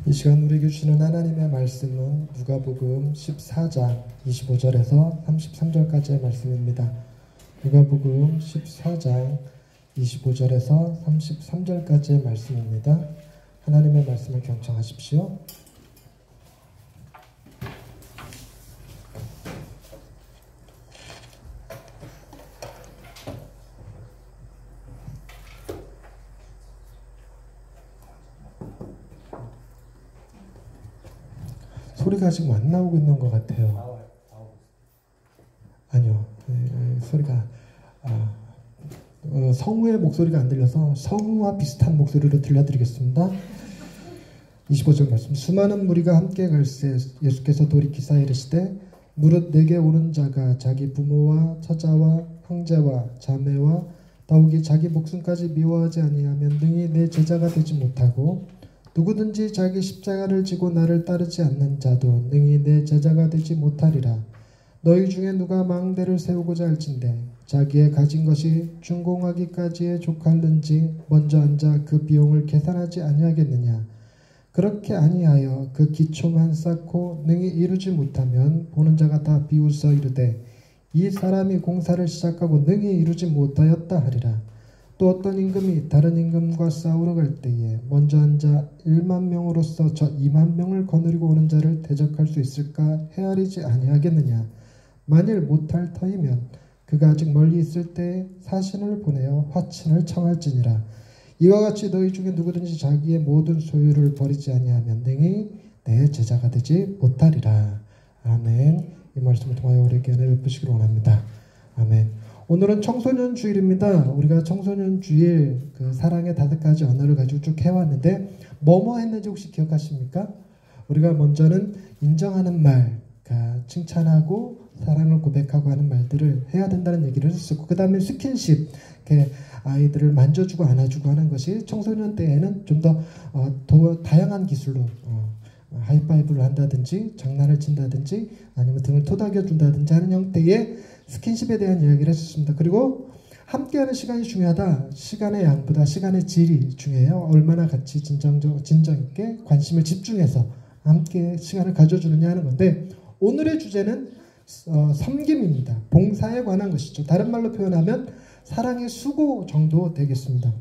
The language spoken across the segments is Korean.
이 시간 우리에게 주시는 하나님의 말씀은 누가복음 14장 25절에서 33절까지의 말씀입니다. 누가복음 14장 25절에서 33절까지의 말씀입니다. 하나님의 말씀을 경청하십시오. 소리가 지금 안 나오고 있는 것 같아요. 아니요, 소리가 성우의 목소리가 안 들려서 성우와 비슷한 목소리로 들려드리겠습니다. 25절 말씀. 수많은 무리가 함께 갈새 예수께서 돌이키사 이르시되 무릇 내게 오는 자가 자기 부모와 처자와 형제와 자매와 더욱이 자기 목숨까지 미워하지 아니하면 능히 내 제자가 되지 못하고 누구든지 자기 십자가를 지고 나를 따르지 않는 자도 능히 내 제자가 되지 못하리라. 너희 중에 누가 망대를 세우고자 할진대 자기의 가진 것이 준공하기까지에 족할는지 먼저 앉아 그 비용을 계산하지 아니하겠느냐. 그렇게 아니하여 그 기초만 쌓고 능히 이루지 못하면 보는 자가 다 비웃어 이르되 이 사람이 공사를 시작하고 능히 이루지 못하였다 하리라. 또 어떤 임금이 다른 임금과 싸우러 갈 때에 먼저 앉아 1만 명으로서 저 2만 명을 거느리고 오는 자를 대적할 수 있을까 헤아리지 아니하겠느냐. 만일 못할 터이면 그가 아직 멀리 있을 때에 사신을 보내어 화친을 청할지니라. 이와 같이 너희 중에 누구든지 자기의 모든 소유를 버리지 아니하면 능히 내 제자가 되지 못하리라. 아멘. 이 말씀을 통하여 우리에게 은혜 베푸시기를 원합니다. 아멘. 오늘은 청소년 주일입니다. 우리가 청소년 주일 그 사랑의 5가지 언어를 가지고 쭉 해왔는데 뭐뭐 했는지 혹시 기억하십니까? 우리가 먼저는 인정하는 말, 그러니까 칭찬하고 사랑을 고백하고 하는 말들을 해야 된다는 얘기를 했었고, 그 다음에 스킨십, 이렇게 아이들을 만져주고 안아주고 하는 것이 청소년 때에는 좀 더 다양한 기술로 하이파이브를 한다든지 장난을 친다든지 아니면 등을 토닥여 준다든지 하는 형태의 스킨십에 대한 이야기를 했었습니다. 그리고 함께하는 시간이 중요하다. 시간의 양보다 시간의 질이 중요해요. 얼마나 같이 진정 있게 관심을 집중해서 함께 시간을 가져주느냐 하는 건데, 오늘의 주제는 섬김입니다. 봉사에 관한 것이죠. 다른 말로 표현하면 사랑의 수고 정도 되겠습니다.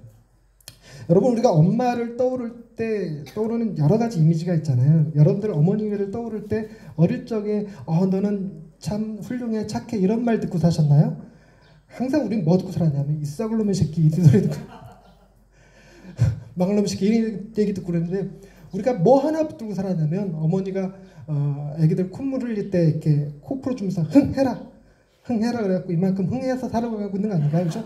여러분, 우리가 엄마를 떠오르는 여러 가지 이미지가 있잖아요. 여러분들 어머니를 떠오를 때 어릴 적에 너는 참 훌륭해, 착해 이런 말 듣고 사셨나요? 항상 우리는 뭐 듣고 살았냐면 이 썩을 놈의 새끼 이 소리 듣고 망할 놈의 새끼 이 얘기 듣고 그랬는데, 우리가 뭐 하나 붙들고 살았냐면 어머니가 애기들 콧물 흘릴 때 이렇게 코 풀어주면서 흥해라 그래갖고 이만큼 흥해서 살아가고 있는 거 아닌가요? 그죠?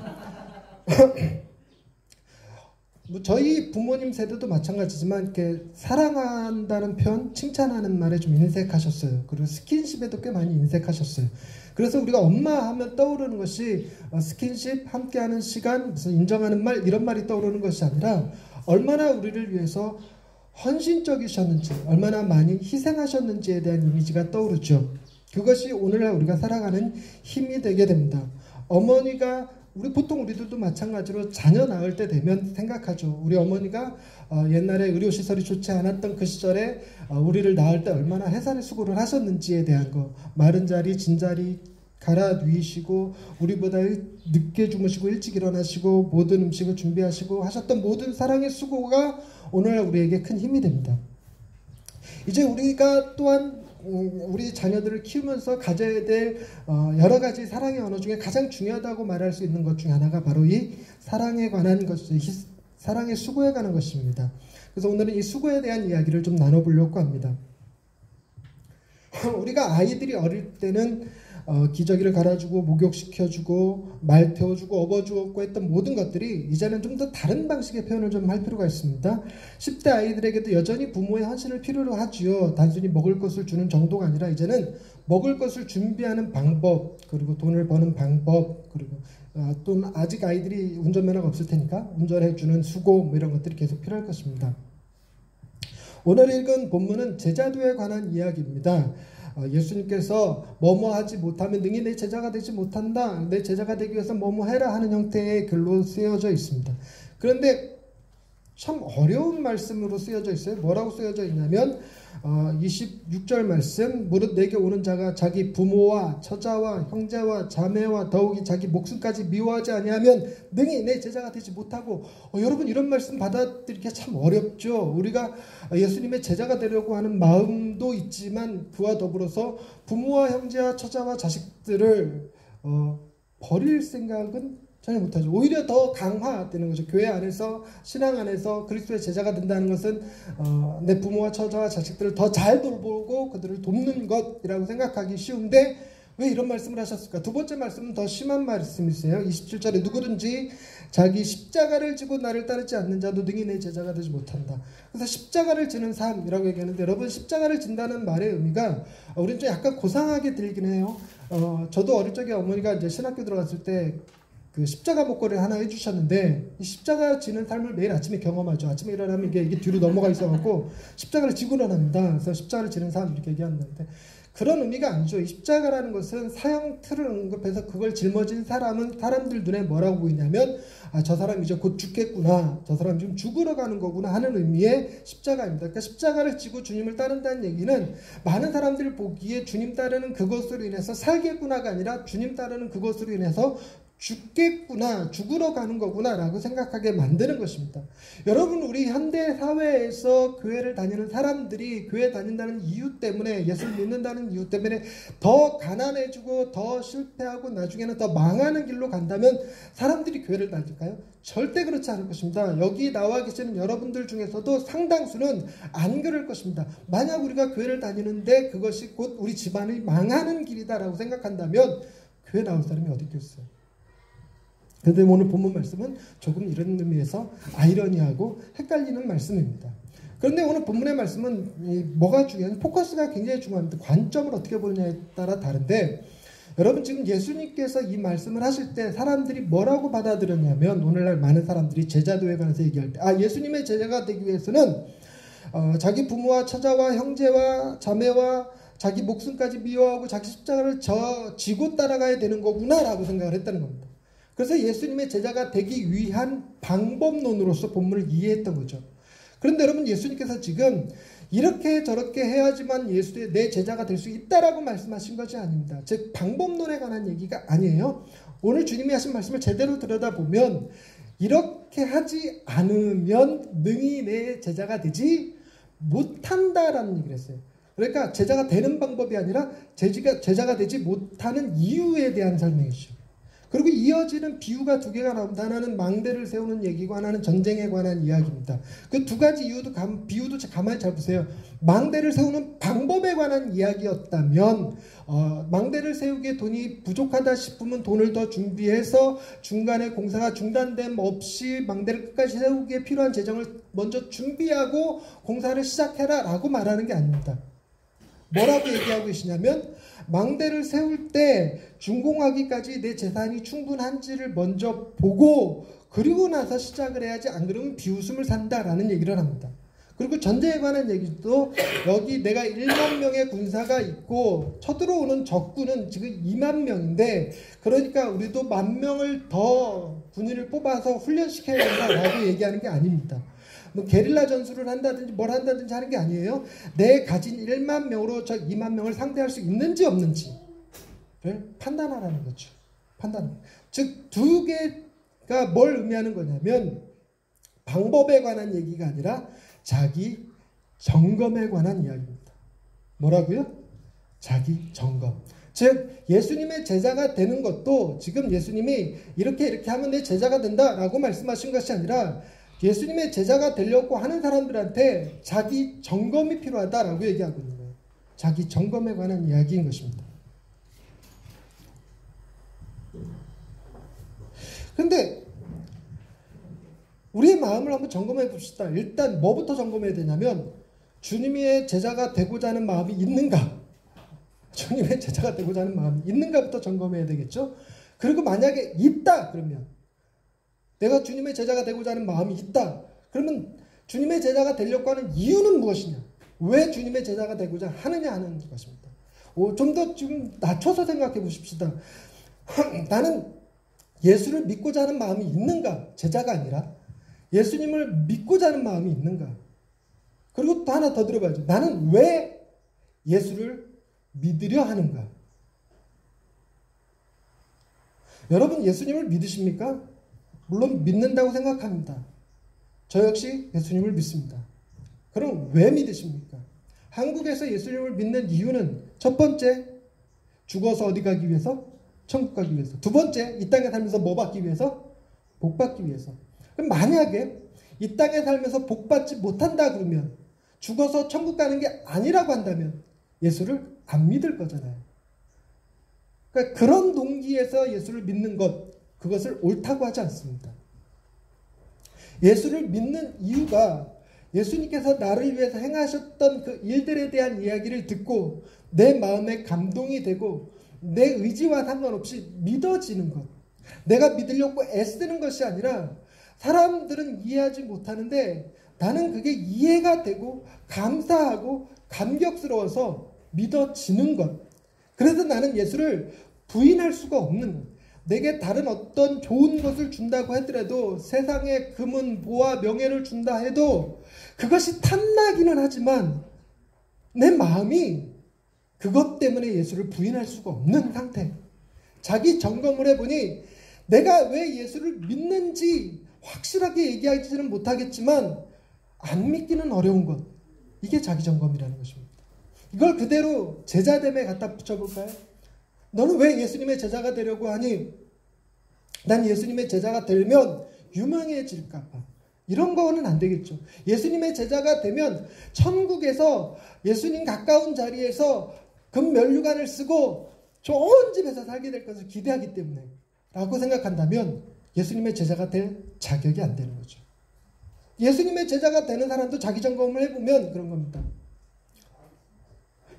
뭐 저희 부모님 세대도 마찬가지지만 이렇게 사랑한다는 표현, 칭찬하는 말에 좀 인색하셨어요. 그리고 스킨십에도 꽤 많이 인색하셨어요. 그래서 우리가 엄마 하면 떠오르는 것이 스킨십, 함께하는 시간, 무슨 인정하는 말 이런 말이 떠오르는 것이 아니라 얼마나 우리를 위해서 헌신적이셨는지, 얼마나 많이 희생하셨는지에 대한 이미지가 떠오르죠. 그것이 오늘날 우리가 살아가는 힘이 되게 됩니다. 어머니가 보통 우리들도 마찬가지로 자녀 낳을 때 되면 생각하죠. 우리 어머니가 옛날에 의료시설이 좋지 않았던 그 시절에 우리를 낳을 때 얼마나 해산의 수고를 하셨는지에 대한 거, 마른 자리, 진 자리 갈아 누이시고 우리보다 늦게 주무시고 일찍 일어나시고 모든 음식을 준비하시고 하셨던 모든 사랑의 수고가 오늘날 우리에게 큰 힘이 됩니다. 이제 우리가 또한 우리 자녀들을 키우면서 가져야 될 여러 가지 사랑의 언어 중에 가장 중요하다고 말할 수 있는 것 중에 하나가 바로 이 사랑에 관한 사랑의 수고에 관한 것입니다. 그래서 오늘은 이 수고에 대한 이야기를 좀 나눠보려고 합니다. 우리가 아이들이 어릴 때는 기저귀를 갈아주고 목욕시켜주고 말 태워주고 업어주고 했던 모든 것들이 이제는 좀 더 다른 방식의 표현을 좀 할 필요가 있습니다. 10대 아이들에게도 여전히 부모의 헌신을 필요로 하지요. 단순히 먹을 것을 주는 정도가 아니라 이제는 먹을 것을 준비하는 방법, 그리고 돈을 버는 방법, 그리고 또 아직 아이들이 운전면허가 없을 테니까 운전해주는 수고 뭐 이런 것들이 계속 필요할 것입니다. 오늘 읽은 본문은 제자도에 관한 이야기입니다. 예수님께서 뭐뭐 하지 못하면 능히 내 제자가 되지 못한다. 내 제자가 되기 위해서 뭐뭐 해라 하는 형태의 글로 쓰여져 있습니다. 그런데 참 어려운 말씀으로 쓰여져 있어요. 뭐라고 쓰여져 있냐면 26절 말씀, 무릇 내게 오는 자가 자기 부모와 처자와 형제와 자매와 더욱이 자기 목숨까지 미워하지 아니하면 능히 내 제자가 되지 못하고, 여러분 이런 말씀 받아들이기가 참 어렵죠. 우리가 예수님의 제자가 되려고 하는 마음도 있지만 그와 더불어서 부모와 형제와 처자와 자식들을 버릴 생각은 전혀 못하죠. 오히려 더 강화되는 거죠. 교회 안에서, 신앙 안에서 그리스도의 제자가 된다는 것은 내 부모와 처자와 자식들을 더 잘 돌보고 그들을 돕는 것이라고 생각하기 쉬운데 왜 이런 말씀을 하셨을까? 두 번째 말씀은 더 심한 말씀이세요. 27절에 누구든지 자기 십자가를 지고 나를 따르지 않는 자도 능히 내 제자가 되지 못한다. 그래서 십자가를 지는 삶이라고 얘기하는데, 여러분 십자가를 진다는 말의 의미가 우리는 좀 약간 고상하게 들리긴 해요. 저도 어릴 적에 어머니가 이제 신학교 들어갔을 때 그 십자가 목걸이를 하나 해주셨는데, 이 십자가 지는 삶을 매일 아침에 경험하죠. 아침에 일어나면 이게 뒤로 넘어가 있어갖고 십자가를 지고 일어납니다. 그래서 십자가를 지는 삶 이렇게 얘기하는데, 그런 의미가 아니죠. 이 십자가라는 것은 사형 틀을 언급해서 그걸 짊어진 사람들 눈에 뭐라고 보이냐면, 저 사람 이제 곧 죽겠구나, 저 사람 지금 죽으러 가는 거구나 하는 의미의 십자가입니다. 그러니까 십자가를 지고 주님을 따른다는 얘기는 많은 사람들 보기에 주님 따르는 그것으로 인해서 살겠구나가 아니라 주님 따르는 그것으로 인해서 죽겠구나, 죽으러 가는 거구나 라고 생각하게 만드는 것입니다. 여러분, 우리 현대 사회에서 교회를 다니는 사람들이 교회 다닌다는 이유 때문에, 예수를 믿는다는 이유 때문에 더 가난해지고 더 실패하고 나중에는 더 망하는 길로 간다면 사람들이 교회를 다닐까요? 절대 그렇지 않을 것입니다. 여기 나와 계시는 여러분들 중에서도 상당수는 안 그럴 것입니다. 만약 우리가 교회를 다니는데 그것이 곧 우리 집안이 망하는 길이다라고 생각한다면 교회 나올 사람이 어디 있겠어요? 그런데 오늘 본문 말씀은 조금 이런 의미에서 아이러니하고 헷갈리는 말씀입니다. 그런데 오늘 본문의 말씀은 뭐가 중요하냐, 포커스가 굉장히 중요합니다. 관점을 어떻게 보느냐에 따라 다른데, 여러분 지금 예수님께서 이 말씀을 하실 때 사람들이 뭐라고 받아들였냐면, 오늘날 많은 사람들이 제자도에 관해서 얘기할 때 예수님의 제자가 되기 위해서는 자기 부모와 처자와 형제와 자매와 자기 목숨까지 미워하고 자기 십자가를 지고 따라가야 되는 거구나 라고 생각을 했다는 겁니다. 그래서 예수님의 제자가 되기 위한 방법론으로서 본문을 이해했던 거죠. 그런데 여러분, 예수님께서 지금 이렇게 저렇게 해야지만 내 제자가 될 수 있다라고 말씀하신 것이 아닙니다. 즉 방법론에 관한 얘기가 아니에요. 오늘 주님이 하신 말씀을 제대로 들여다보면 이렇게 하지 않으면 능히 내 제자가 되지 못한다라는 얘기를 했어요. 그러니까 제자가 되는 방법이 아니라 제자가 되지 못하는 이유에 대한 설명이죠. 그리고 이어지는 비유가 두 개가 나옵니다. 하나는 망대를 세우는 얘기고 하나는 전쟁에 관한 이야기입니다. 그 두 가지 비유도 가만히 잘 보세요. 망대를 세우는 방법에 관한 이야기였다면 망대를 세우기에 돈이 부족하다 싶으면 돈을 더 준비해서 중간에 공사가 중단됨 없이 망대를 끝까지 세우기에 필요한 재정을 먼저 준비하고 공사를 시작해라 라고 말하는 게 아닙니다. 뭐라고 얘기하고 계시냐면, 망대를 세울 때 준공하기까지 내 재산이 충분한지를 먼저 보고 그리고 나서 시작을 해야지, 안 그러면 비웃음을 산다라는 얘기를 합니다. 그리고 전쟁에 관한 얘기도, 여기 내가 1만 명의 군사가 있고 쳐들어오는 적군은 지금 2만 명인데, 그러니까 우리도 1만 명을 더 군인을 뽑아서 훈련시켜야 된다라고 얘기하는 게 아닙니다. 뭐 게릴라 전술을 한다든지 뭘 한다든지 하는 게 아니에요. 내 가진 1만 명으로 저 2만 명을 상대할 수 있는지 없는지를 판단하라는 거죠. 즉 두 개가 뭘 의미하는 거냐면, 방법에 관한 얘기가 아니라 자기 점검에 관한 이야기입니다. 뭐라고요? 자기 점검. 즉 예수님의 제자가 되는 것도 지금 예수님이 이렇게 하면 내 제자가 된다라고 말씀하신 것이 아니라, 예수님의 제자가 되려고 하는 사람들한테 자기 점검이 필요하다라고 얘기하고 있는 거예요. 자기 점검에 관한 이야기인 것입니다. 그런데 우리의 마음을 한번 점검해 봅시다. 일단 뭐부터 점검해야 되냐면, 주님의 제자가 되고자 하는 마음이 있는가? 주님의 제자가 되고자 하는 마음이 있는가부터 점검해야 되겠죠? 그리고 만약에 있다 그러면, 내가 주님의 제자가 되고자 하는 마음이 있다 그러면 주님의 제자가 되려고 하는 이유는 무엇이냐? 왜 주님의 제자가 되고자 하느냐 하는 것입니다. 좀 더 지금 낮춰서 생각해 보십시다. 나는 예수를 믿고자 하는 마음이 있는가? 제자가 아니라 예수님을 믿고자 하는 마음이 있는가? 그리고 또 하나 더 들어봐야죠. 나는 왜 예수를 믿으려 하는가? 여러분 예수님을 믿으십니까? 물론 믿는다고 생각합니다. 저 역시 예수님을 믿습니다. 그럼 왜 믿으십니까? 한국에서 예수님을 믿는 이유는 첫 번째, 죽어서 어디 가기 위해서? 천국 가기 위해서. 두 번째, 이 땅에 살면서 뭐 받기 위해서? 복 받기 위해서. 그럼 만약에 이 땅에 살면서 복 받지 못한다 그러면, 죽어서 천국 가는 게 아니라고 한다면 예수를 안 믿을 거잖아요. 그러니까 그런 동기에서 예수를 믿는 것, 그것을 옳다고 하지 않습니다. 예수를 믿는 이유가 예수님께서 나를 위해서 행하셨던 그 일들에 대한 이야기를 듣고 내 마음에 감동이 되고 내 의지와 상관없이 믿어지는 것. 내가 믿으려고 애쓰는 것이 아니라 사람들은 이해하지 못하는데 나는 그게 이해가 되고 감사하고 감격스러워서 믿어지는 것. 그래서 나는 예수를 부인할 수가 없는 것. 내게 다른 어떤 좋은 것을 준다고 하더라도, 세상에 금은 보화 명예를 준다 해도 그것이 탐나기는 하지만 내 마음이 그것 때문에 예수를 부인할 수가 없는 상태. 자기 점검을 해보니 내가 왜 예수를 믿는지 확실하게 얘기하지는 못하겠지만 안 믿기는 어려운 것. 이게 자기 점검이라는 것입니다. 이걸 그대로 제자됨에 갖다 붙여볼까요? 너는 왜 예수님의 제자가 되려고 하니? 난 예수님의 제자가 되면 유명해질까봐. 이런 거는 안 되겠죠. 예수님의 제자가 되면 천국에서 예수님 가까운 자리에서 금면류관을 쓰고 좋은 집에서 살게 될 것을 기대하기 때문에 라고 생각한다면 예수님의 제자가 될 자격이 안 되는 거죠. 예수님의 제자가 되는 사람도 자기 점검을 해보면 그런 겁니다.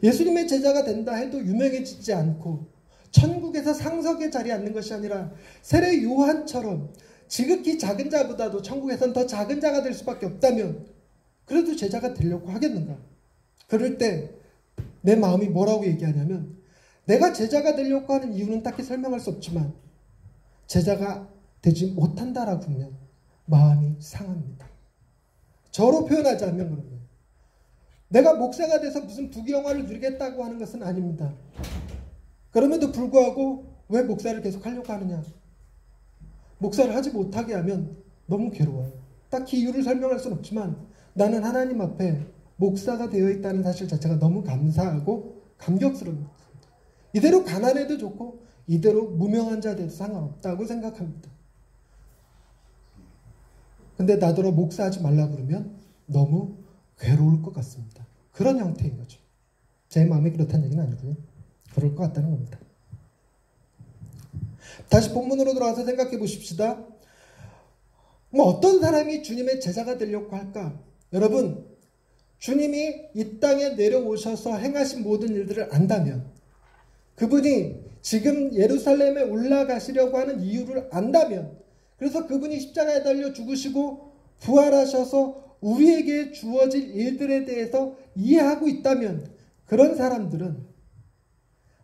예수님의 제자가 된다 해도 유명해지지 않고 천국에서 상석의 자리에 앉는 것이 아니라 세례 요한처럼 지극히 작은 자보다도 천국에서는 더 작은 자가 될 수밖에 없다면 그래도 제자가 되려고 하겠는가? 그럴 때 내 마음이 뭐라고 얘기하냐면, 내가 제자가 되려고 하는 이유는 딱히 설명할 수 없지만 제자가 되지 못한다라고 하면 마음이 상합니다. 저로 표현하자면 그러면 내가 목사가 돼서 무슨 부귀영화를 누리겠다고 하는 것은 아닙니다. 그럼에도 불구하고 왜 목사를 계속 하려고 하느냐? 목사를 하지 못하게 하면 너무 괴로워요. 딱히 이유를 설명할 수는 없지만 나는 하나님 앞에 목사가 되어 있다는 사실 자체가 너무 감사하고 감격스럽습니다. 이대로 가난해도 좋고 이대로 무명한 자 돼도 상관없다고 생각합니다. 근데 나더러 목사하지 말라 그러면 너무 괴로울 것 같습니다. 그런 형태인 거죠. 제 마음이 그렇다는 얘기는 아니고요. 그럴 것 같다는 겁니다. 다시 본문으로 돌아와서 생각해 보십시다. 어떤 사람이 주님의 제자가 되려고 할까? 여러분, 주님이 이 땅에 내려오셔서 행하신 모든 일들을 안다면, 그분이 지금 예루살렘에 올라가시려고 하는 이유를 안다면, 그래서 그분이 십자가에 달려 죽으시고 부활하셔서 우리에게 주어질 일들에 대해서 이해하고 있다면, 그런 사람들은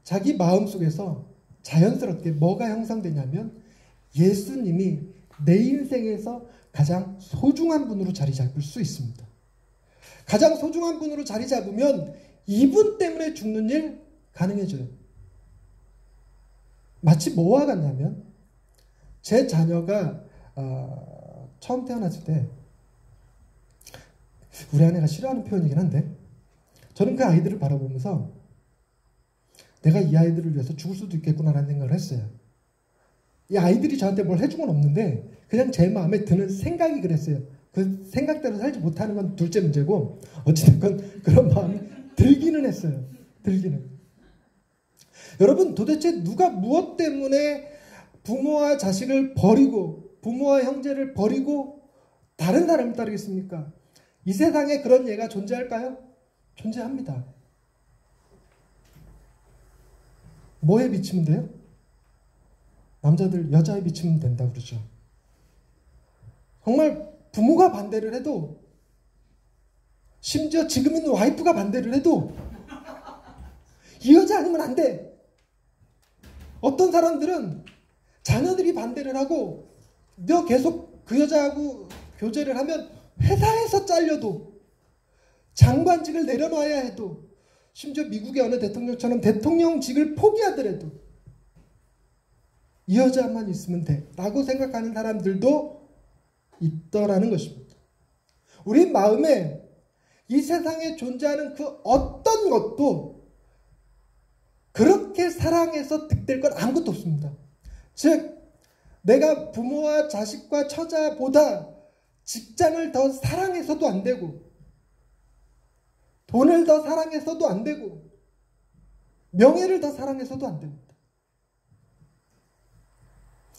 자기 마음속에서 자연스럽게 뭐가 형성되냐면 예수님이 내 인생에서 가장 소중한 분으로 자리 잡을 수 있습니다. 가장 소중한 분으로 자리 잡으면 이분 때문에 죽는 일 가능해져요. 마치 뭐와 같냐면, 제 자녀가 처음 태어났을 때, 우리 아내가 싫어하는 표현이긴 한데, 저는 그 아이들을 바라보면서 내가 이 아이들을 위해서 죽을 수도 있겠구나라는 생각을 했어요. 이 아이들이 저한테 뭘 해준 건 없는데 그냥 제 마음에 드는 생각이 그랬어요. 그 생각대로 살지 못하는 건 둘째 문제고, 어찌됐건 그런 마음이 들기는 했어요. 들기는. 여러분, 도대체 누가 무엇 때문에 부모와 자식을 버리고 부모와 형제를 버리고 다른 사람을 따르겠습니까? 이 세상에 그런 예가 존재할까요? 존재합니다. 뭐에 비치면 돼요? 남자들 여자에 비치면 된다고 그러죠. 정말 부모가 반대를 해도, 심지어 지금 있는 와이프가 반대를 해도 이 여자 아니면 안 돼. 어떤 사람들은 자녀들이 반대를 하고 너 계속 그 여자하고 교제를 하면 회사에서 잘려도 장관직을 내려놔야 해도 심지어 미국의 어느 대통령처럼 대통령직을 포기하더라도 이 여자만 있으면 돼 라고 생각하는 사람들도 있더라는 것입니다. 우리 마음에 이 세상에 존재하는 그 어떤 것도 그렇게 사랑해서 득될 건 아무것도 없습니다. 즉 내가 부모와 자식과 처자보다 직장을 더 사랑해서도 안 되고 돈을 더 사랑해서도 안 되고 명예를 더 사랑해서도 안 됩니다.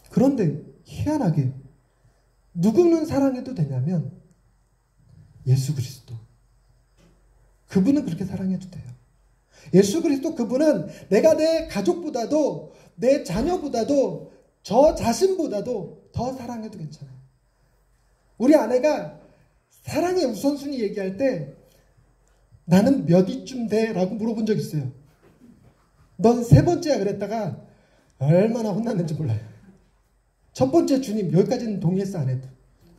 그런데 희한하게 누구는 사랑해도 되냐면 예수 그리스도. 그분은 그렇게 사랑해도 돼요. 예수 그리스도 그분은 내가 내 가족보다도 내 자녀보다도 저 자신보다도 더 사랑해도 괜찮아요. 우리 아내가 사랑의 우선순위 얘기할 때 나는 몇 위쯤 돼? 라고 물어본 적 있어요. 넌 세 번째야 그랬다가 얼마나 혼났는지 몰라요. 첫 번째 주님 여기까지는 동의했어 안 해도.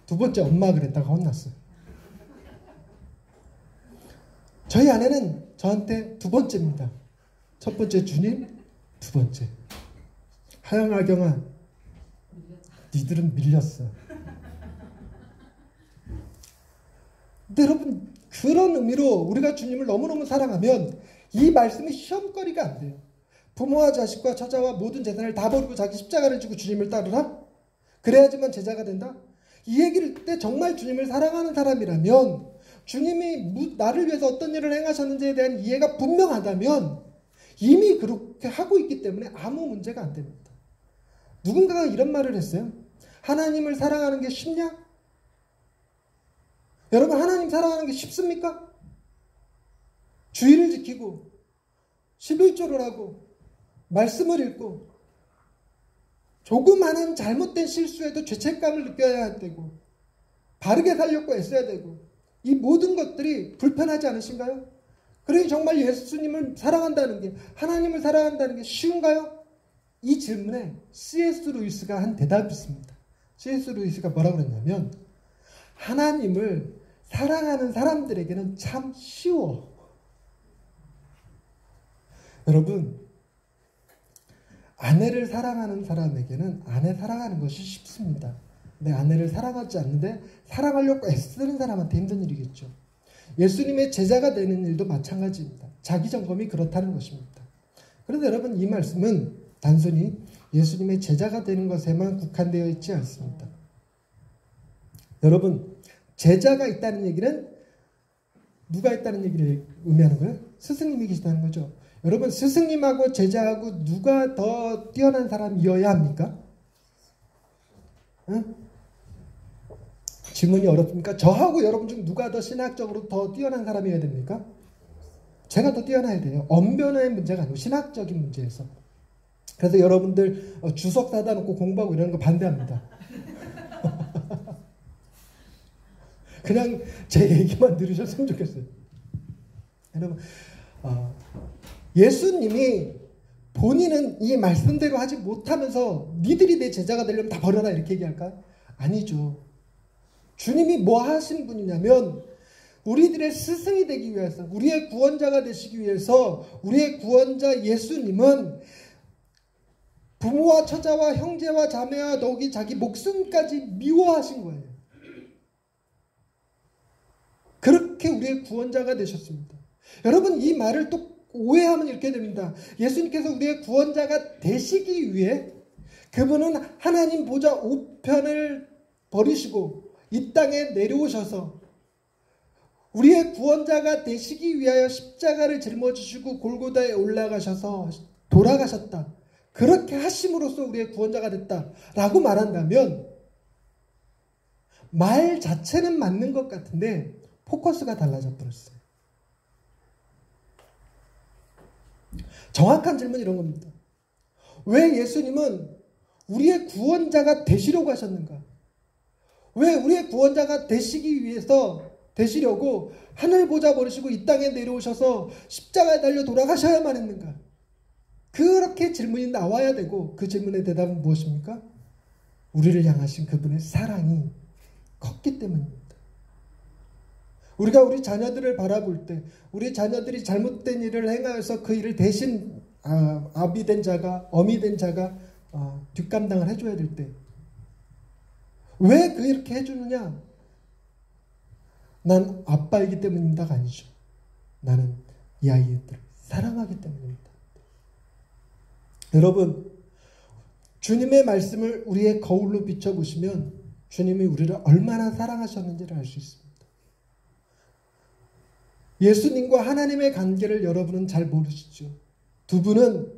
두 번째 엄마 그랬다가 혼났어요. 저희 아내는 저한테 두 번째입니다. 첫 번째 주님, 두 번째. 하영아경아, 니들은 밀렸어. 근데 여러분 그런 의미로 우리가 주님을 너무너무 사랑하면 이 말씀이 시험거리가 안 돼요. 부모와 자식과 처자와 모든 재산을 다 버리고 자기 십자가를 지고 주님을 따르라? 그래야지만 제자가 된다? 이 얘기를 때 정말 주님을 사랑하는 사람이라면 주님이 나를 위해서 어떤 일을 행하셨는지에 대한 이해가 분명하다면 이미 그렇게 하고 있기 때문에 아무 문제가 안 됩니다. 누군가가 이런 말을 했어요. 하나님을 사랑하는 게 쉽냐? 여러분 하나님 사랑하는 게 쉽습니까? 주의를 지키고 11조를 하고 말씀을 읽고 조그마한 잘못된 실수에도 죄책감을 느껴야 되고 바르게 살려고 애써야 되고 이 모든 것들이 불편하지 않으신가요? 그러니 정말 예수님을 사랑한다는 게 하나님을 사랑한다는 게 쉬운가요? 이 질문에 C.S. 루이스가 한 대답이 있습니다. C.S. 루이스가 뭐라고 그랬냐면 하나님을 사랑하는 사람들에게는 참 쉬워. 여러분 아내를 사랑하는 사람에게는 아내 사랑하는 것이 쉽습니다. 내 아내를 사랑하지 않는데 사랑하려고 애쓰는 사람한테 힘든 일이겠죠. 예수님의 제자가 되는 일도 마찬가지입니다. 자기 점검이 그렇다는 것입니다. 그런데 여러분 이 말씀은 단순히 예수님의 제자가 되는 것에만 국한되어 있지 않습니다. 여러분 제자가 있다는 얘기는 누가 있다는 얘기를 의미하는 거예요? 스승님이 계시다는 거죠. 여러분 스승님하고 제자하고 누가 더 뛰어난 사람이어야 합니까? 응? 질문이 어렵습니까? 저하고 여러분 중 누가 더 신학적으로 더 뛰어난 사람이어야 됩니까? 제가 더 뛰어나야 돼요. 언변의 문제가 아니고 신학적인 문제에서. 그래서 여러분들 주석 사다 놓고 공부하고 이러는 거 반대합니다. 그냥 제 얘기만 들으셨으면 좋겠어요. 여러분 예수님이 본인은 이 말씀대로 하지 못하면서 니들이 내 제자가 되려면 다 버려라 이렇게 얘기할까요? 아니죠. 주님이 뭐 하신 분이냐면 우리들의 스승이 되기 위해서 우리의 구원자가 되시기 위해서 우리의 구원자 예수님은 부모와 처자와 형제와 자매와 더욱이 자기 목숨까지 미워하신 거예요. 그렇게 우리의 구원자가 되셨습니다. 여러분 이 말을 또 오해하면 이렇게 됩니다. 예수님께서 우리의 구원자가 되시기 위해 그분은 하나님 보좌 우편을 버리시고 이 땅에 내려오셔서 우리의 구원자가 되시기 위하여 십자가를 짊어지시고 골고다에 올라가셔서 돌아가셨다. 그렇게 하심으로써 우리의 구원자가 됐다라고 말한다면 말 자체는 맞는 것 같은데 포커스가 달라져 버렸어요. 정확한 질문은 이런 겁니다. 왜 예수님은 우리의 구원자가 되시려고 하셨는가? 왜 우리의 구원자가 되시려고 하늘 보좌 버리시고 이 땅에 내려오셔서 십자가에 달려 돌아가셔야만 했는가? 그렇게 질문이 나와야 되고 그 질문의 대답은 무엇입니까? 우리를 향하신 그분의 사랑이 컸기 때문입니다. 우리가 우리 자녀들을 바라볼 때 우리 자녀들이 잘못된 일을 행하여서 그 일을 대신 아비 된 자가 어미 된 자가 뒷감당을 해줘야 될 때 왜 그렇게 해주느냐? 난 아빠이기 때문입니다가 아니죠. 나는 이 아이들을 사랑하기 때문입니다. 여러분, 주님의 말씀을 우리의 거울로 비춰보시면 주님이 우리를 얼마나 사랑하셨는지를 알 수 있습니다. 예수님과 하나님의 관계를 여러분은 잘 모르시죠. 두 분은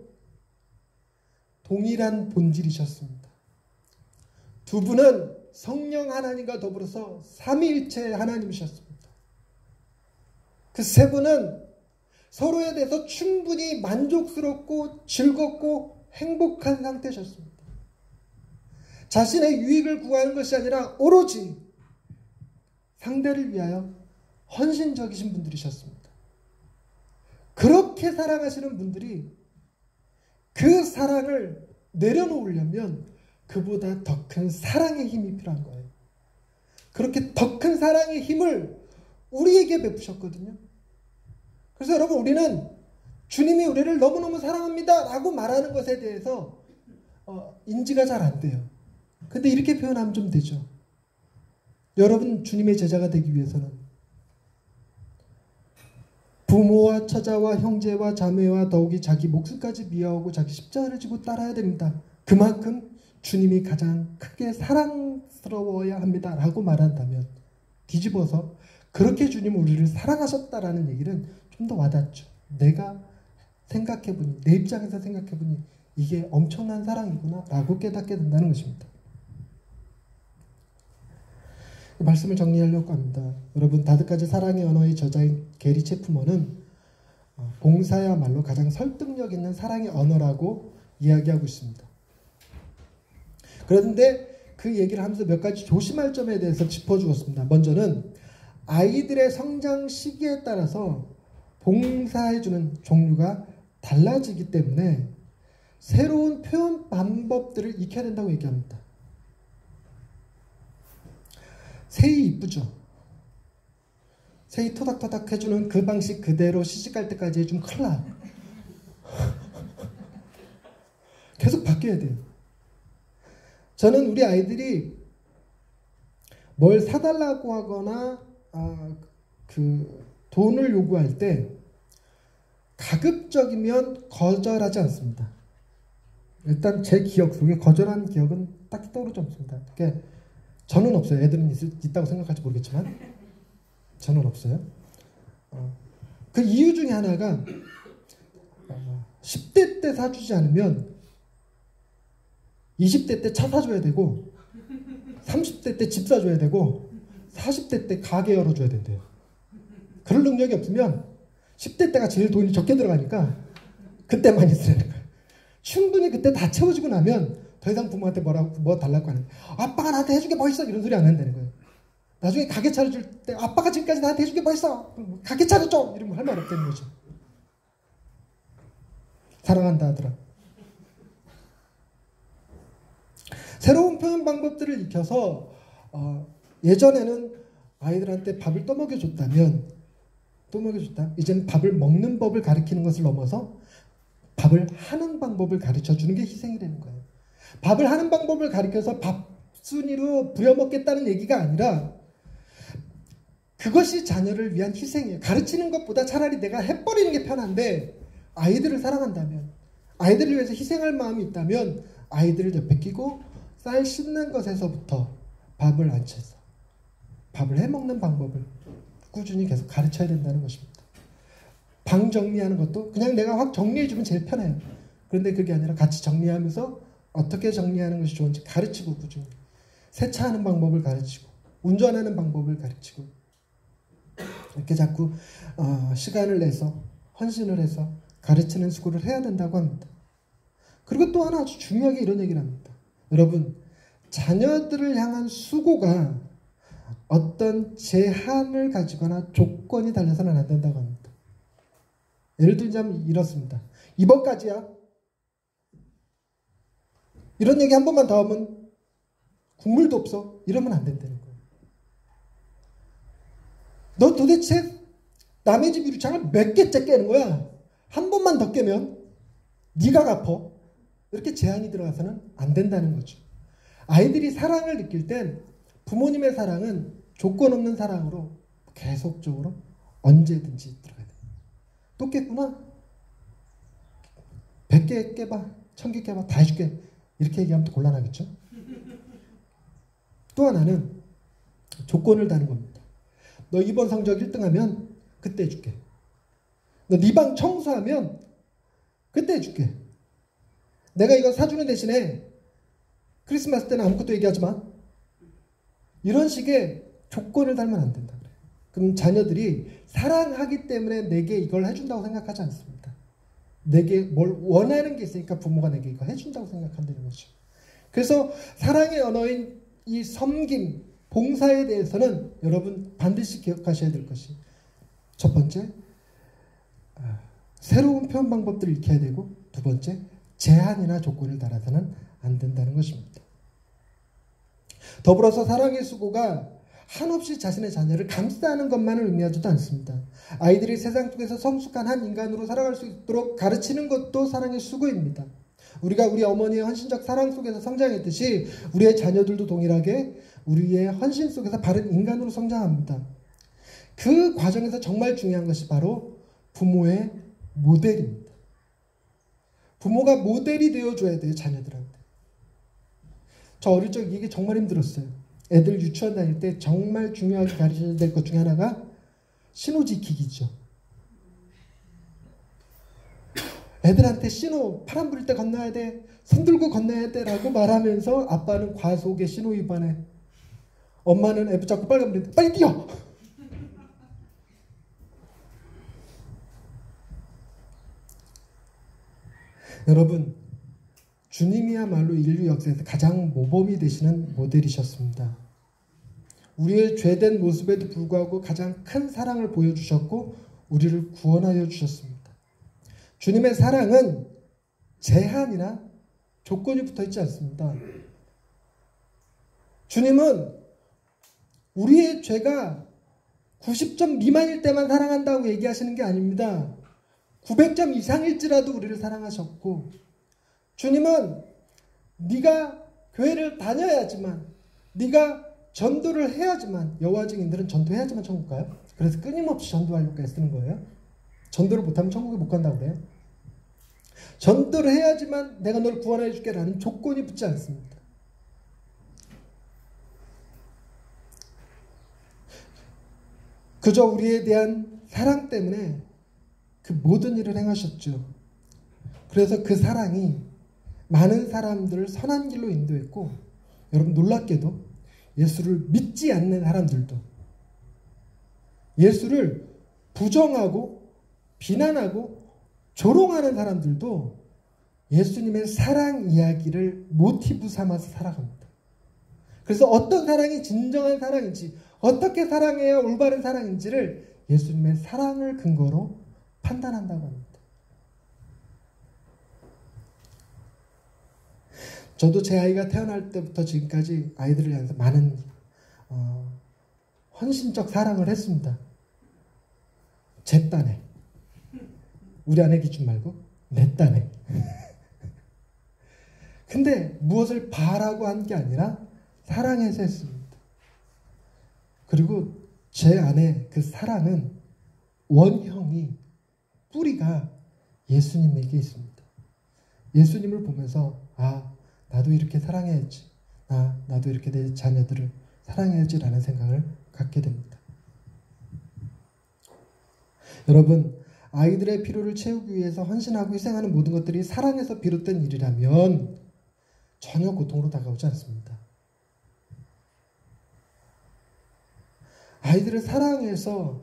동일한 본질이셨습니다. 두 분은 성령 하나님과 더불어서 삼위일체 하나님이셨습니다. 그 세 분은 서로에 대해서 충분히 만족스럽고 즐겁고 행복한 상태셨습니다. 자신의 유익을 구하는 것이 아니라 오로지 상대를 위하여 헌신적이신 분들이셨습니다. 그렇게 사랑하시는 분들이 그 사랑을 내려놓으려면 그보다 더 큰 사랑의 힘이 필요한 거예요. 그렇게 더 큰 사랑의 힘을 우리에게 베푸셨거든요. 그래서 여러분, 우리는 주님이 우리를 너무너무 사랑합니다 라고 말하는 것에 대해서 인지가 잘 안 돼요. 근데 이렇게 표현하면 좀 되죠. 여러분, 주님의 제자가 되기 위해서는 부모와 처자와 형제와 자매와 더욱이 자기 목숨까지 미워하고 자기 십자가를 지고 따라야 됩니다. 그만큼 주님이 가장 크게 사랑스러워야 합니다 라고 말한다면 뒤집어서 그렇게 주님은 우리를 사랑하셨다라는 얘기는 좀 더 와닿죠. 내가 생각해보니, 내 입장에서 생각해보니 이게 엄청난 사랑이구나 라고 깨닫게 된다는 것입니다. 말씀을 정리하려고 합니다. 여러분, 다섯가지 사랑의 언어의 저자인 게리 체프먼은 봉사야말로 가장 설득력 있는 사랑의 언어라고 이야기하고 있습니다. 그런데 그 얘기를 하면서 몇 가지 조심할 점에 대해서 짚어주었습니다. 먼저는 아이들의 성장 시기에 따라서 봉사해주는 종류가 달라지기 때문에 새로운 표현 방법들을 익혀야 된다고 얘기합니다. 새이 이쁘죠? 새이 토닥토닥 해주는 그 방식 그대로 시집갈 때까지 해주면 큰일 나요. 계속 바뀌어야 돼요. 저는 우리 아이들이 뭘 사달라고 하거나 돈을 요구할 때 가급적이면 거절하지 않습니다. 일단 제 기억 속에 거절한 기억은 딱히 떠오르지 않습니다. 그게 저는 없어요. 애들은 있다고 생각할지 모르겠지만 저는 없어요. 그 이유 중에 하나가 10대 때 사주지 않으면 20대 때 차 사줘야 되고 30대 때 집 사줘야 되고 40대 때 가게 열어줘야 된대요. 그럴 능력이 없으면 10대 때가 제일 돈이 적게 들어가니까 그때만 있으라는 거예요. 충분히 그때 다 채워지고 나면 더 이상 부모한테 뭐 달라고 하는 거예요. 아빠가 나한테 해준 게 뭐 있어? 이런 소리 안 한다는 거예요. 나중에 가게 차려줄 때 아빠가 지금까지 나한테 해준 게 뭐 있어? 가게 차려줘! 이러면 할 말 없다는 거죠. 사랑한다 하더라. 새로운 표현 방법들을 익혀서 예전에는 아이들한테 밥을 떠먹여줬다면 이제는 밥을 먹는 법을 가르치는 것을 넘어서 밥을 하는 방법을 가르쳐주는 게 희생이 되는 거예요. 밥을 하는 방법을 가르쳐서 밥순위로 부려먹겠다는 얘기가 아니라 그것이 자녀를 위한 희생이에요. 가르치는 것보다 차라리 내가 해버리는 게 편한데 아이들을 사랑한다면, 아이들을 위해서 희생할 마음이 있다면 아이들을 옆에 끼고 쌀 씻는 것에서부터 밥을 앉혀서 밥을 해먹는 방법을 꾸준히 계속 가르쳐야 된다는 것입니다. 방 정리하는 것도 그냥 내가 확 정리해주면 제일 편해요. 그런데 그게 아니라 같이 정리하면서 어떻게 정리하는 것이 좋은지 가르치고 꾸준히 세차하는 방법을 가르치고 운전하는 방법을 가르치고 이렇게 자꾸 시간을 내서 헌신을 해서 가르치는 수고를 해야 된다고 합니다. 그리고 또 하나 아주 중요하게 이런 얘기를 합니다. 여러분, 자녀들을 향한 수고가 어떤 제한을 가지거나 조건이 달려서는 안 된다고 합니다. 예를 들자면 이렇습니다. 이번까지야. 이런 얘기 한 번만 더 하면 국물도 없어. 이러면 안 된다는 거예요. 너 도대체 남의 집 유리창을 몇 개째 깨는 거야? 한 번만 더 깨면 네가 갚어. 이렇게 제한이 들어가서는 안 된다는 거죠. 아이들이 사랑을 느낄 땐 부모님의 사랑은 조건 없는 사랑으로 계속적으로 언제든지 들어가야 돼. 또 깼구나? 100개 깨봐, 1000개 깨봐, 다 해줄게. 이렇게 얘기하면 또 곤란하겠죠? 또 하나는 조건을 다는 겁니다. 너 이번 성적 1등하면 그때 해줄게. 너 네 방 청소하면 그때 해줄게. 내가 이거 사주는 대신에 크리스마스 때는 아무것도 얘기하지 마. 이런 식의 조건을 달면 안 된다 그래요. 그럼 자녀들이 사랑하기 때문에 내게 이걸 해준다고 생각하지 않습니다. 내게 뭘 원하는 게 있으니까 부모가 내게 이거 해준다고 생각한다는 거죠. 그래서 사랑의 언어인 이 섬김, 봉사에 대해서는 여러분 반드시 기억하셔야 될 것이, 첫 번째, 새로운 표현 방법들을 익혀야 되고, 두 번째, 제한이나 조건을 달아서는 안 된다는 것입니다. 더불어서 사랑의 수고가 한없이 자신의 자녀를 감싸는 것만을 의미하지도 않습니다. 아이들이 세상 속에서 성숙한 한 인간으로 살아갈 수 있도록 가르치는 것도 사랑의 수고입니다. 우리가 우리 어머니의 헌신적 사랑 속에서 성장했듯이 우리의 자녀들도 동일하게 우리의 헌신 속에서 바른 인간으로 성장합니다. 그 과정에서 정말 중요한 것이 바로 부모의 모델입니다. 부모가 모델이 되어줘야 돼요, 자녀들한테. 저 어릴 적 이게 정말 힘들었어요. 애들 유치원 다닐 때 정말 중요하게 가르쳐야 될 것 중에 하나가 신호 지키기죠. 애들한테 신호, 파란 불일 때 건너야 돼, 손 들고 건너야 돼 라고 말하면서 아빠는 과속에 신호 위반해. 엄마는 애 붙잡고 빨간 불일 때 빨리 뛰어! 여러분, 주님이야말로 인류 역사에서 가장 모범이 되시는 모델이셨습니다. 우리의 죄된 모습에도 불구하고 가장 큰 사랑을 보여주셨고 우리를 구원하여 주셨습니다. 주님의 사랑은 제한이나 조건이 붙어있지 않습니다. 주님은 우리의 죄가 90점 미만일 때만 사랑한다고 얘기하시는 게 아닙니다. 900점 이상일지라도 우리를 사랑하셨고, 주님은 네가 교회를 다녀야지만, 네가 전도를 해야지만, 여호와 증인들은 전도해야지만 천국 가요. 그래서 끊임없이 전도하려고 애쓰는 거예요. 전도를 못하면 천국에 못 간다고 그래요. 전도를 해야지만 내가 널 구원해 줄게 라는 조건이 붙지 않습니다. 그저 우리에 대한 사랑 때문에 그 모든 일을 행하셨죠. 그래서 그 사랑이 많은 사람들을 선한 길로 인도했고, 여러분 놀랍게도 예수를 믿지 않는 사람들도, 예수를 부정하고 비난하고 조롱하는 사람들도 예수님의 사랑 이야기를 모티브 삼아서 살아갑니다. 그래서 어떤 사랑이 진정한 사랑인지, 어떻게 사랑해야 올바른 사랑인지를 예수님의 사랑을 근거로 판단한다고 합니다. 저도 제 아이가 태어날 때부터 지금까지 아이들을 향해서 많은 헌신적 사랑을 했습니다. 제 딴에, 우리 아내 기준 말고 내 딴에. 근데 무엇을 바라고 한 게 아니라 사랑해서 했습니다. 그리고 제 안에 그 사랑은 원형이, 뿌리가 예수님에게 있습니다. 예수님을 보면서 나도 이렇게 사랑해야지, 나도 이렇게 내 자녀들을 사랑해야지 라는 생각을 갖게 됩니다. 여러분, 아이들의 필요를 채우기 위해서 헌신하고 희생하는 모든 것들이 사랑에서 비롯된 일이라면 전혀 고통으로 다가오지 않습니다. 아이들을 사랑해서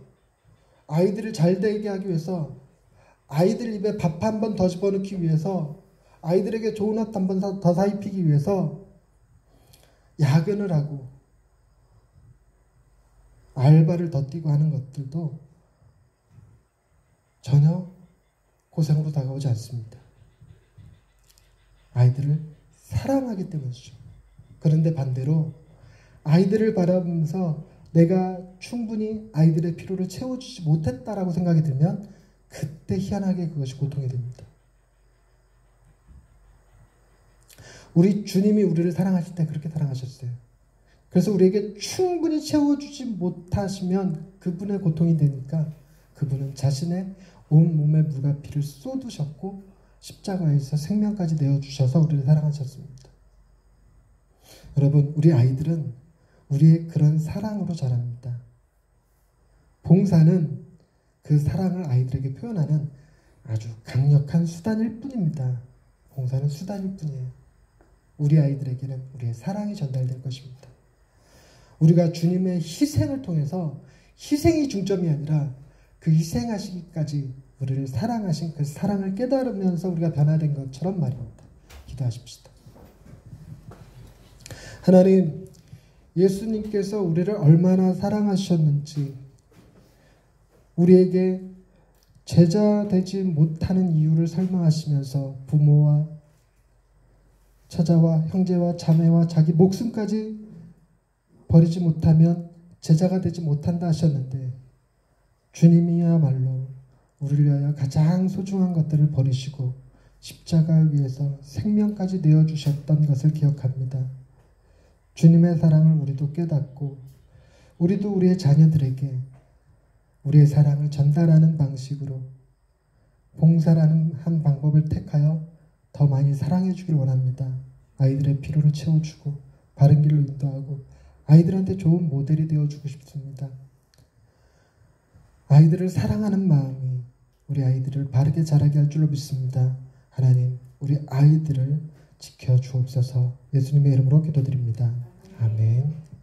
아이들을 잘 되게 하기 위해서, 아이들 입에 밥 한 번 더 집어넣기 위해서, 아이들에게 좋은 옷 한 번 더 사입히기 위해서 야근을 하고 알바를 더 뛰고 하는 것들도 전혀 고생으로 다가오지 않습니다. 아이들을 사랑하기 때문이죠. 그런데 반대로 아이들을 바라보면서 내가 충분히 아이들의 필요를 채워주지 못했다라고 생각이 들면 그때 희한하게 그것이 고통이 됩니다. 우리 주님이 우리를 사랑하실 때 그렇게 사랑하셨어요. 그래서 우리에게 충분히 채워주지 못하시면 그분의 고통이 되니까 그분은 자신의 온몸에 물과 피를 쏟으셨고 십자가에서 생명까지 내어주셔서 우리를 사랑하셨습니다. 여러분, 우리 아이들은 우리의 그런 사랑으로 자랍니다. 봉사는 그 사랑을 아이들에게 표현하는 아주 강력한 수단일 뿐입니다. 봉사는 수단일 뿐이에요. 우리 아이들에게는 우리의 사랑이 전달될 것입니다. 우리가 주님의 희생을 통해서 희생이 중점이 아니라 그 희생하시기까지 우리를 사랑하신 그 사랑을 깨달으면서 우리가 변화된 것처럼 말입니다. 기도하십시다. 하나님, 예수님께서 우리를 얼마나 사랑하셨는지 우리에게 제자 되지 못하는 이유를 설명하시면서 부모와 처자와 형제와 자매와 자기 목숨까지 버리지 못하면 제자가 되지 못한다 하셨는데 주님이야말로 우리를 위하여 가장 소중한 것들을 버리시고 십자가 위에서 생명까지 내어주셨던 것을 기억합니다. 주님의 사랑을 우리도 깨닫고 우리도 우리의 자녀들에게 우리의 사랑을 전달하는 방식으로 봉사라는 한 방법을 택하여 더 많이 사랑해 주길 원합니다. 아이들의 필요를 채워주고 바른 길로 인도하고 아이들한테 좋은 모델이 되어주고 싶습니다. 아이들을 사랑하는 마음이 우리 아이들을 바르게 자라게 할 줄로 믿습니다. 하나님, 우리 아이들을 지켜주옵소서. 예수님의 이름으로 기도드립니다. 아멘.